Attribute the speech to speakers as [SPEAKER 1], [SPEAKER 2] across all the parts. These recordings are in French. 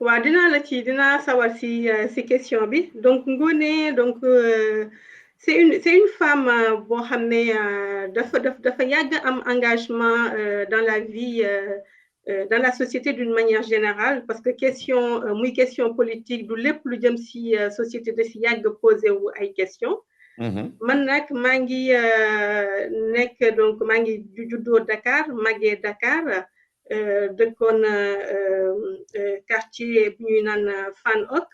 [SPEAKER 1] waaw dinaa sawar si question bi donc Ngoné donc c'est une femme boo xam ne dafa yàgg am engagement dans la vie dans la société d'une manière générale parce que muy question politique du lépp lu jëm si société da si yàgg posé wu ay questions. Man nag maa ngi nekk donc maa ngi juddoo Dakar màggee Dakar dëkkoon quartier bu ñuy naan Fann Hock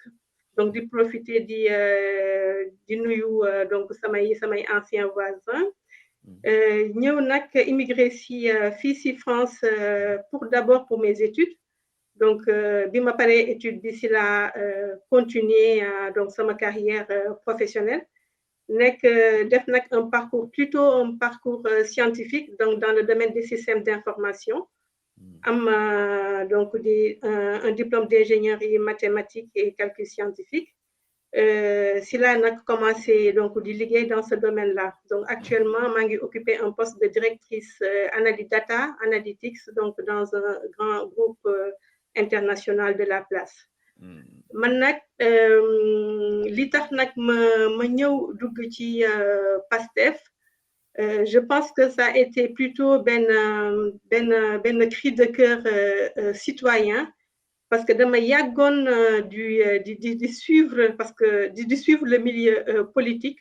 [SPEAKER 1] donc di profiter di nuyu donc samay anciens voisins ñëw nag immigré fii si France d'abord pour mes études donc bi ma paree étude bi si la continuer donc sama carrière professionnelle def nag plutôt un parcours scientifique donc dans le domaine des systèmes d'information am donc un diplôme d'ingénierie mathématique et calcul scientifique si laa nag commencé donc di liggéey dans ce domaine-là donc actuellement maa ngi occupé un poste de directrice data analytics donc dans un grand groupe international de la place. Man nag li tax nag ma ñëw dugg ci Pastef je pense que ça a été plutôt benn cri de cœur citoyen parce que dama yàggoon di suivre parce que di suivre le milieu politique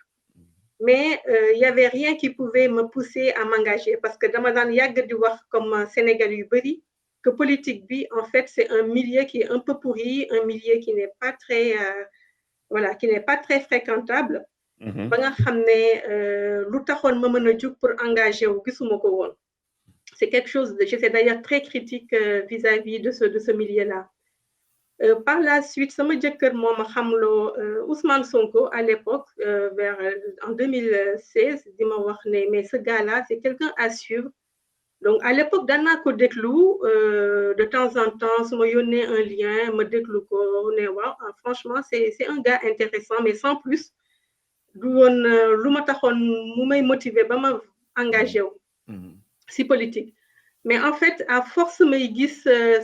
[SPEAKER 1] mais il y avait rien qui pouvait me pousser à m'engager parce que dama daan yàgg di wax comme Sénégal yu bari que politique bi en fait c'est un milieu qui est un peu pourri un milieu qui n'est pas très fréquentable ba nga xam ne lu taxoon ma mën a jug pour engager wu gisuma ko woon c'est quelque chose j'étais d'ailleurs très critique vis-à-vis de ce milieu-là par la suite sama jëkkër moo ma xamloo Ousmane Sonko à l'époque en 2016 di ma wax ne mais ce gars-là c'est quelqu'un à suivre donc à l'époque daan naa ko déglu de temps en temps su ma yónnee un lien ma déglu ko ne waaw franchement c'est un gars intéressant mais sans plus du woon lu ma taxoon mu may motiver ba ma engagé wu si politique mais en fait à force may gis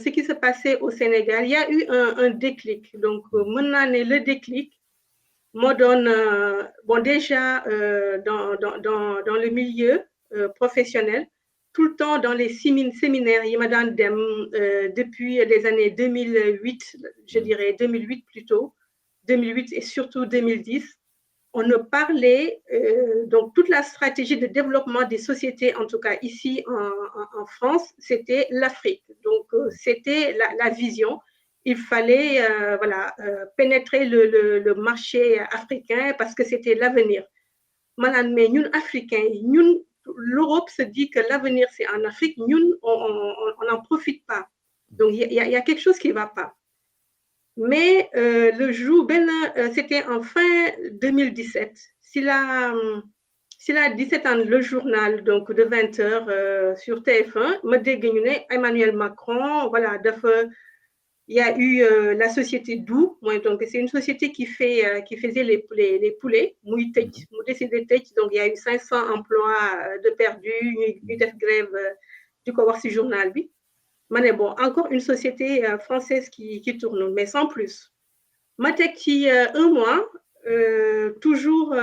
[SPEAKER 1] ce qui se passait au Sénégal il y a eu un déclic donc mën naa ne le déclic moo doon bon déjà dans le milieu professionnel tout le temps dans les séminaires yi ma daan dem depuis les années 2008 je dirais 2008 plutôt 2008 et surtout 2010 on ne parlait donc toute la stratégie de développement des sociétés, en tout cas ici en France, c'était l'Afrique. Donc c'était la vision. Il fallait pénétrer le marché africain parce que c'était l'avenir. Madame, mais nous Africains, l'Europe se dit que l'avenir c'est en Afrique. Nous on n'en profite pas. Donc il y a quelque chose qui ne va pas. Mais le jour, c'était en fin 2017. Si la 17 ans, le journal donc de 20 heures sur TF1, me dégg ñu ne Emmanuel Macron, voilà, il y a eu la société Dou, donc c'est une société qui faisait les poulets, muy tëj, mu décidé tëj, donc il y a eu 500 emplois de perdus, ñu def grève di ko wax ci journal bi. Mais bon, encore une société française qui tourne, mais sans plus. Ma teg ci un mois toujours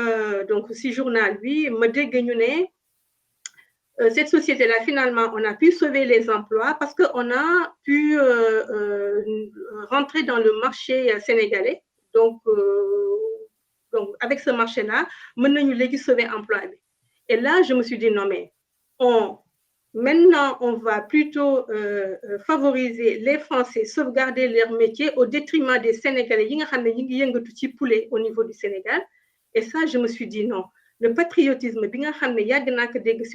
[SPEAKER 1] donc si journal bi ma dégg ñu ne cette société-là finalement on a pu sauver les emplois parce que on a pu rentrer dans le marché sénégalais donc avec ce marché-là mën nañu léegi sauver emploi bi et là je me suis dit non mais maintenant, on va plutôt favoriser les Français, sauvegarder leur métier au détriment des Sénégalais. Il y a des poulet au niveau du Sénégal. Et ça, je me suis dit non. Le patriotisme, il y a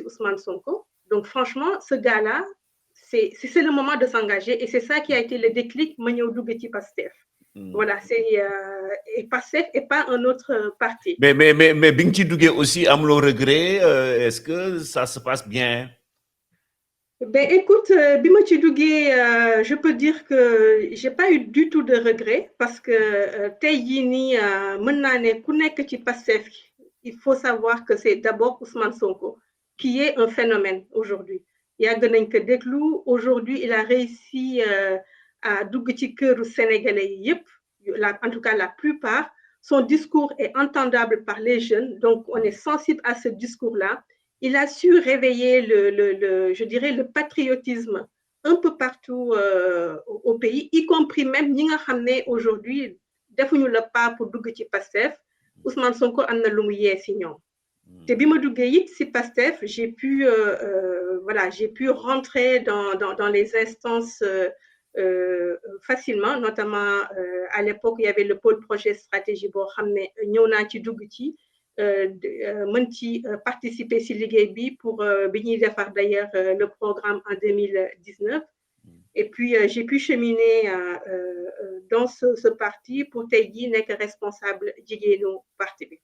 [SPEAKER 1] Ousmane Sonko. Donc, franchement, ce gars-là, c'est le moment de s'engager. Et c'est ça qui a été le déclic, Magnoudou Pastef. Voilà, c'est Pastef et pas un autre parti.
[SPEAKER 2] Mais Bingti Dougué aussi, Amlo regret, est-ce que ça se passe bien?
[SPEAKER 1] Ben écoute, Bima Chidougué, je peux dire que j'ai pas eu du tout de regret parce que Tayini, Menane, Kounek Pastef, il faut savoir que c'est d'abord Ousmane Sonko qui est un phénomène aujourd'hui. Il y a Genen Deglou, aujourd'hui il a réussi à dugg ci këru sénégalais yi yëpp en tout cas la plupart. Son discours est entendable par les jeunes, donc on est sensible à ce discours-là. Il a su réveiller je dirais, le patriotisme un peu partout au pays, y compris même ñi nga xam ne aujourd'hui defuñu le pas pour dugg ci Pastef. Ousmane Sonko am na lu mu yee si ñoom. te bi ma duggee it si Pastef j'ai pu voilà, j'ai pu rentrer dans les instances facilement, notamment à l'époque il y avait le pôle projet stratégie boo xam ne ñëw naa ci dugg ci mën ci participer si liggéey bi pour bi ñuy defar d'ailleurs le programme en 2019. Et puis j'ai pu cheminer dans ce parti pour tey jii nekk responsable jigéenu parti bi.